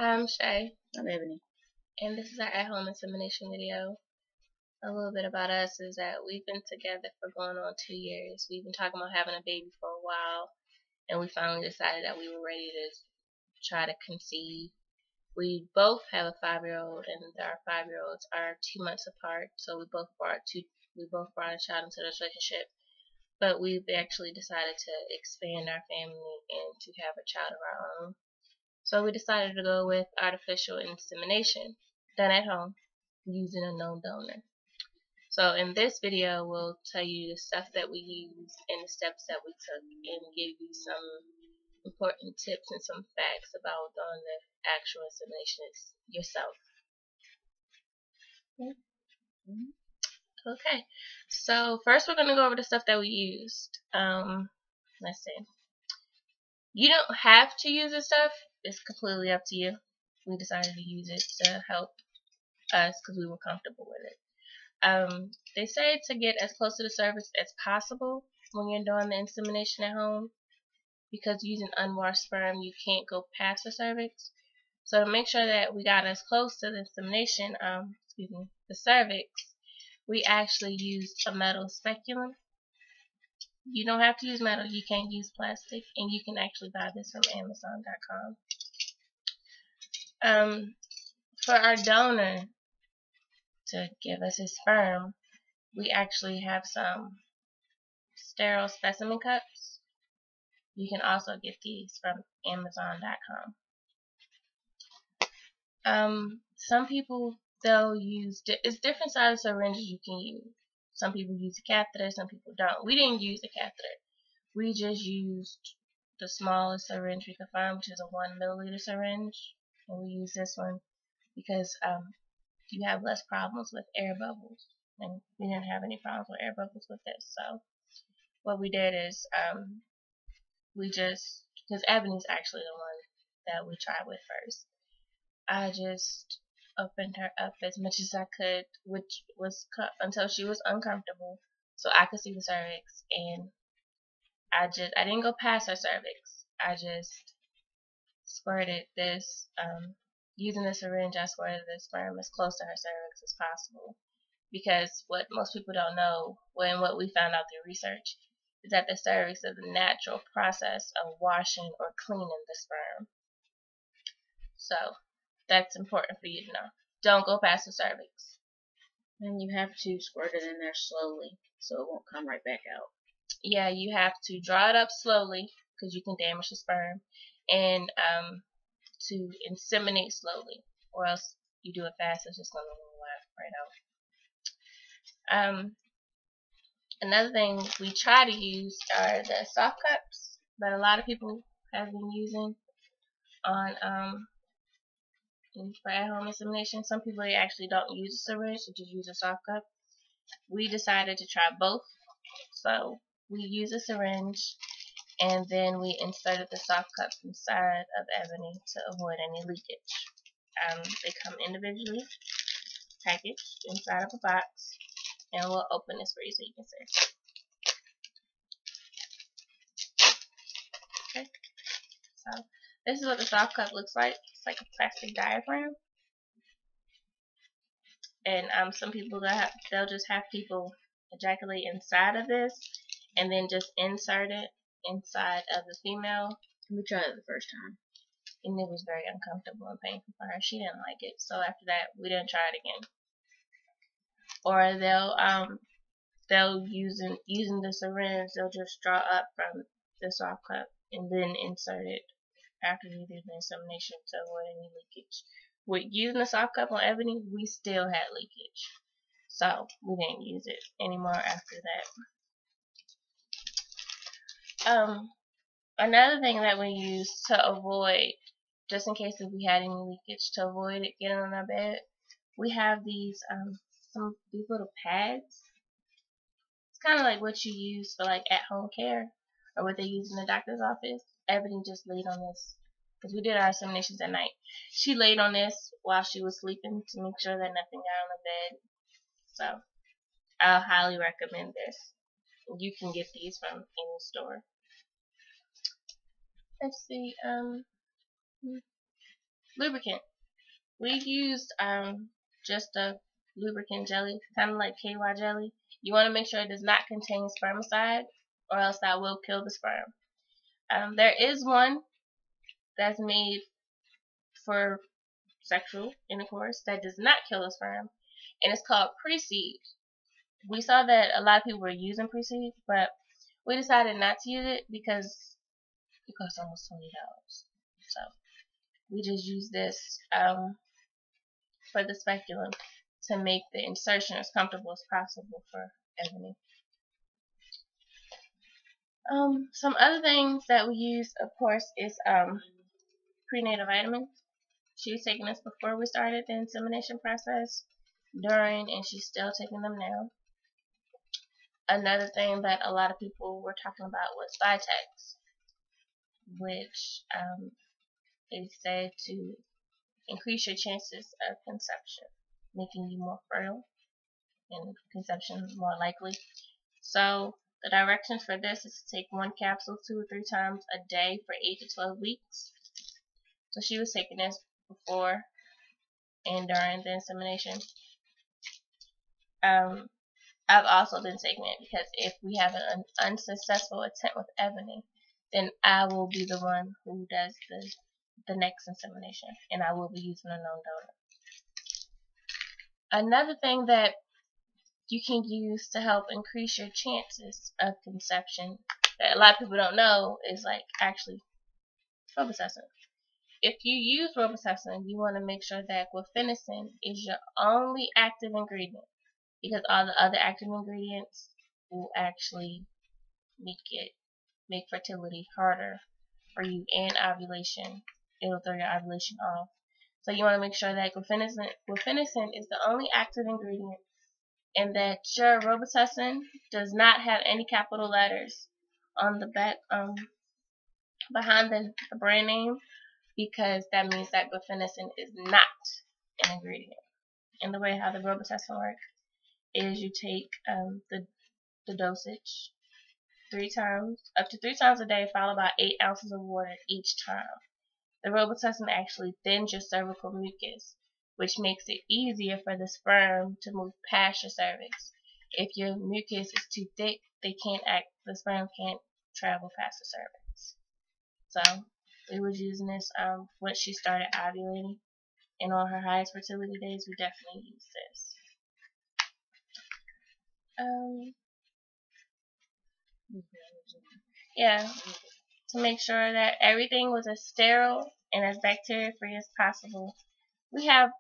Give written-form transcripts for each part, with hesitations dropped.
I'm Shay, I'm Ebony. and this is our at-home insemination video. A little bit about us is that we've been together for going on 2 years. We've been talking about having a baby for a while, and we finally decided that we were ready to try to conceive. We both have a 5-year-old, and our 5-year-olds are 2 months apart, so we both brought a child into this relationship. But we've actually decided to expand our family and to have a child of our own. So we decided to go with artificial insemination, done at home, using a known donor. So in this video, we'll tell you the stuff that we used and the steps that we took, and give you some important tips and some facts about doing the actual insemination yourself. Okay, so first we're going to go over the stuff that we used. Let's see. You don't have to use this stuff. It's completely up to you. We decided to use it to help us because we were comfortable with it. They say to get as close to the cervix as possible when you're doing the insemination at home, because using unwashed sperm, you can't go past the cervix. So to make sure that we got as close to the insemination, the cervix, we actually used a metal speculum. You don't have to use metal, you can use plastic, and you can actually buy this from Amazon.com. For our donor to give us his sperm, we actually have some sterile specimen cups. You can also get these from Amazon.com. Some people, they'll use, it's different size syringes you can use. Some people use a catheter, some people don't. We didn't use a catheter. We just used the smallest syringe we could find, which is a 1 milliliter syringe. And we use this one because you have less problems with air bubbles. And we didn't have any problems with air bubbles with this. So what we did is because Ebony's actually the one that we tried with first, I just opened her up as much as I could, which was until she was uncomfortable, so I could see the cervix, and I didn't go past her cervix. I just squirted this, using the syringe, I squirted the sperm as close to her cervix as possible, because what most people don't know, and what we found out through research, is that the cervix is a natural process of washing or cleaning the sperm. So that's important for you to know. Don't go past the cervix. And you have to squirt it in there slowly so it won't come right back out. Yeah, you have to draw it up slowly because you can damage the sperm, and to inseminate slowly, or else you do it fast, it's just going to roll right out. Another thing we try to use are the soft cups that a lot of people have been using on for at-home insemination. Some people, they actually don't use a syringe, they just use a soft cup. We decided to try both, so we use a syringe, and then we inserted the soft cups inside of Ebony to avoid any leakage. They come individually packaged inside of a box, and we'll open this for you so you can see. Okay, so this is what the soft cup looks like. It's like a plastic diaphragm. And some people, they'll just have people ejaculate inside of this, and then just insert it inside of the female. We tried it the first time, and it was very uncomfortable and painful for her. She didn't like it, so after that, we didn't try it again. Or they'll using the syringe, they'll just draw up from the soft cup and then insert it after you do the insemination to avoid any leakage. With using the soft cup on Ebony, we still had leakage, so we didn't use it anymore after that. Another thing that we use to avoid, just in case if we had any leakage, to avoid it getting on our bed, we have these these little pads. It's kind of like what you use for like at-home care, or what they use in the doctor's office. Ebony just laid on this because we did our inseminations at night. She laid on this while she was sleeping to make sure that nothing got on the bed. So I'll highly recommend this. You can get these from any store. Let's see. lubricant. We used just a lubricant jelly, kind of like KY jelly. You want to make sure it does not contain spermicide, or else that will kill the sperm. There is one that's made for sexual intercourse that does not kill the sperm, and it's called Pre-Seed. We saw that a lot of people were using Pre-Seed, but we decided not to use it because it costs almost $20. So we just use this for the speculum to make the insertion as comfortable as possible for Ebony. Some other things that we use, of course, is prenatal vitamins. She was taking this before we started the insemination process, during, and she's still taking them now. Another thing that a lot of people were talking about was Vitex, which is said to increase your chances of conception, making you more fertile and conception more likely. So the directions for this is to take one capsule 2 or 3 times a day for 8 to 12 weeks. So she was taking this before and during the insemination. I've also been taking it because if we have an unsuccessful attempt with Ebony, then I will be the one who does the next insemination, and I will be using a known donor. Another thing that you can use to help increase your chances of conception that a lot of people don't know is like actually Robitussin. If you use Robitussin, you want to make sure that guaifenesin is your only active ingredient, because all the other active ingredients will actually make fertility harder for you, and ovulation. It'll throw your ovulation off. So you want to make sure that guaifenesin is the only active ingredient, and that your Robitussin does not have any capital letters on the back behind the brand name, because that means that guaifenesin is not an ingredient. And the way how the Robitussin works is you take the dosage up to 3 times a day, followed by 8 ounces of water each time. The Robitussin actually thins your cervical mucus, which makes it easier for the sperm to move past your cervix. If your mucus is too thick, the sperm can't travel past the cervix. So we was using this when she started ovulating, and on her highest fertility days, we definitely used this. Yeah, to make sure that everything was as sterile and as bacteria free as possible. We have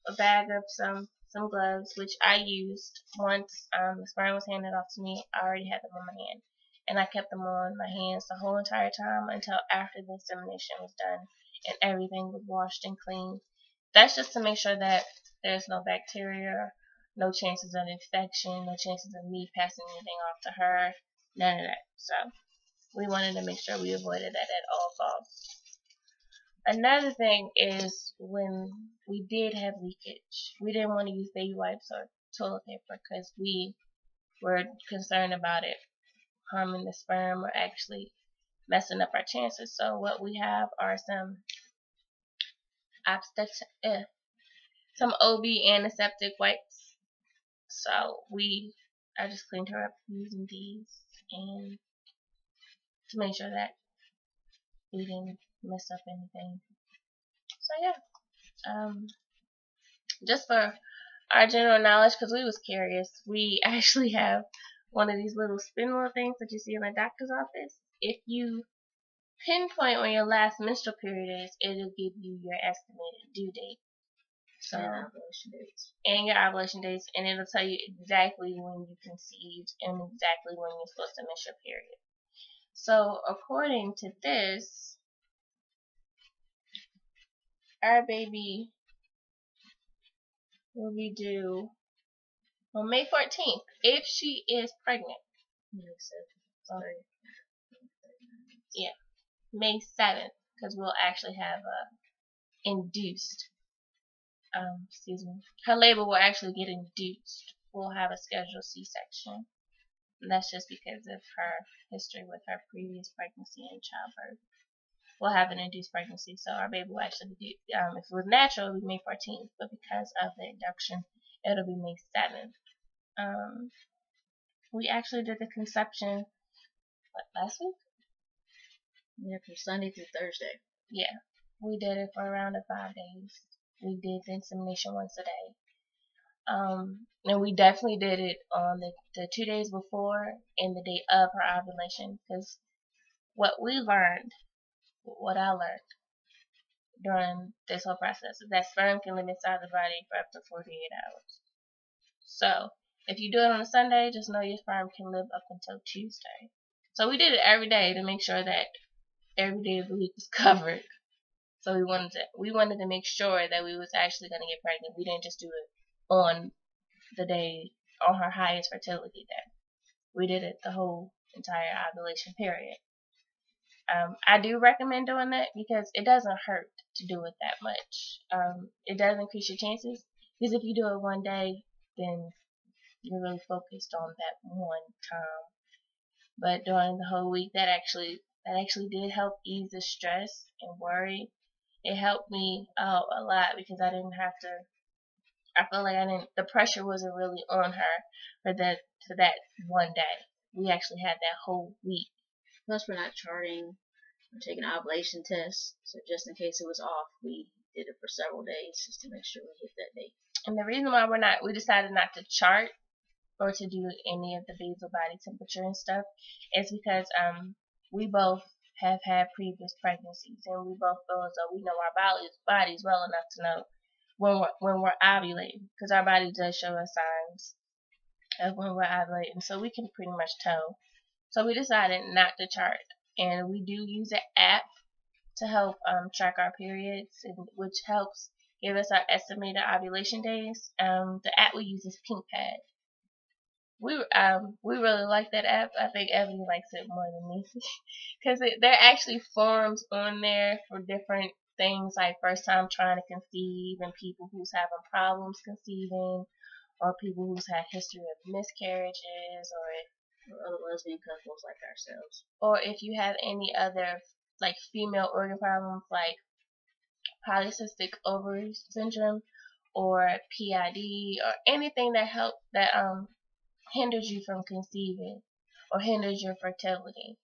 a bag of some gloves, which I used once the sperm was handed off to me. I already had them on my hand, and I kept them on my hands the whole entire time until after the insemination was done and everything was washed and cleaned. That's just to make sure that there's no bacteria, no chances of infection, no chances of me passing anything off to her, none of that. So we wanted to make sure we avoided that at all costs. Another thing is when we did have leakage, we didn't want to use baby wipes or toilet paper because we were concerned about it harming the sperm or actually messing up our chances. So what we have are some OB antiseptic wipes. So I just cleaned her up using these, and to make sure that we didn't mess up anything. So yeah, just for our general knowledge, because we was curious, we actually have one of these little spin wheel things that you see in the doctor's office. If you pinpoint when your last menstrual period is, it'll give you your estimated due date. So, and your ovulation dates, and it'll tell you exactly when you conceived and exactly when you're supposed to miss your period. So according to this, our baby will be due on May 14th if she is pregnant. Yeah, May 7th, because we'll actually have induced. Her labor will actually get induced. We'll have a scheduled C-section. And that's just because of her history with her previous pregnancy and childbirth. we'll have an induced pregnancy. So our baby will actually be, if it was natural, it would be May 14th, but because of the induction, it'll be May 7th. We actually did the conception, last week? Yeah, from Sunday through Thursday. Yeah, we did it for around 5 days. We did the insemination once a day. And we definitely did it on the 2 days before and the day of her ovulation, because what I learned during this whole process is that sperm can live inside the body for up to 48 hours. So if you do it on a Sunday, just know your sperm can live up until Tuesday. So we did it every day to make sure that every day of the week was covered. So we wanted to make sure that we was actually going to get pregnant. We didn't just do it on the day, on her highest fertility day. We did it the whole entire ovulation period. I do recommend doing that because it doesn't hurt to do it that much. It does increase your chances, because if you do it one day, then you're really focused on that one time. But during the whole week, that actually did help ease the stress and worry. It helped me out a lot because I didn't have to. I felt like the pressure wasn't really on her for that one day. We actually had that whole week. Plus, we're not charting or taking ovulation tests, so just in case it was off, we did it for several days just to make sure we hit that date. And the reason why we decided not to chart or to do any of the basal body temperature and stuff is because we both have had previous pregnancies, and we both feel as though we know our bodies well enough to know when we're ovulating, because our body does show us signs of when we're ovulating, so we can pretty much tell. So we decided not to chart, and we do use an app to help track our periods, which helps give us our estimated ovulation days. The app we use is PinkPad. We really like that app. I think Ebony likes it more than me because there are actually forums on there for different things, like first time trying to conceive, and people who's having problems conceiving, or people who's had history of miscarriages, or other lesbian couples like ourselves, or if you have any other like female organ problems like polycystic ovary syndrome or PID, or anything that hinders you from conceiving or hinders your fertility.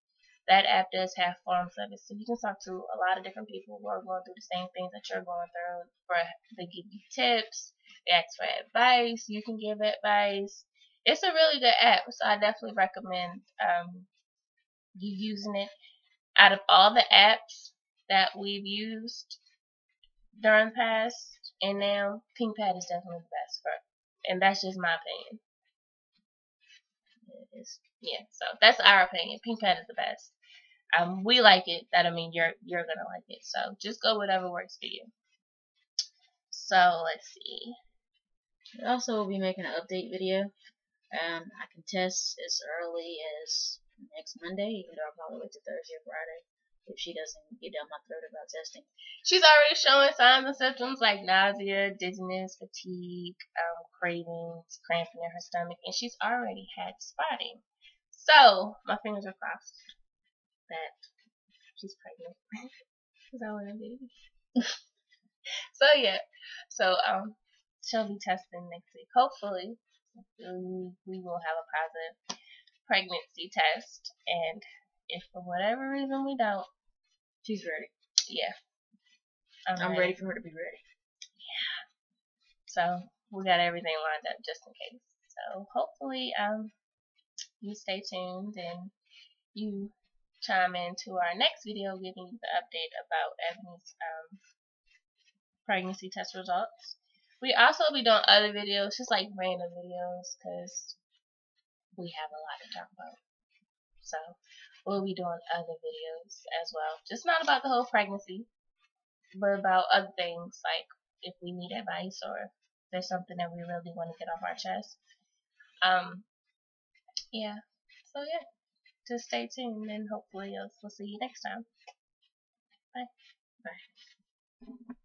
That app does have forms of it, so you can talk to a lot of different people who are going through the same things that you're going through. They give you tips, they ask for advice, you can give advice. It's a really good app, so I definitely recommend you using it. Out of all the apps that we've used during the past and now, PinkPad is definitely the best and that's just my opinion. it is. Yeah, so that's our opinion. PinkPad is the best. We like it. You're gonna like it. So just go whatever works for you. So let's see. We also will be making an update video. I can test as early as next Monday, even though I'll probably wait till Thursday or Friday if she doesn't get down my throat about testing. She's already showing signs and symptoms like nausea, dizziness, fatigue, cravings, cramping in her stomach, and she's already had spotting. So my fingers are crossed that she's pregnant because I want a baby. So yeah, so she'll be testing next week. Hopefully, we will have a positive pregnancy test, and if for whatever reason we don't, she's ready. Yeah, I'm ready for her to be ready. Yeah. So we got everything lined up just in case. So hopefully, you stay tuned and you chime into our next video giving you the update about Ebony's pregnancy test results. We also will be doing other videos, just like random videos, because we have a lot to talk about. So we'll be doing other videos as well, just not about the whole pregnancy, but about other things, like if we need advice or if there's something that we really want to get off our chest. Yeah. So yeah, just stay tuned and hopefully we'll see you next time. Bye. Bye.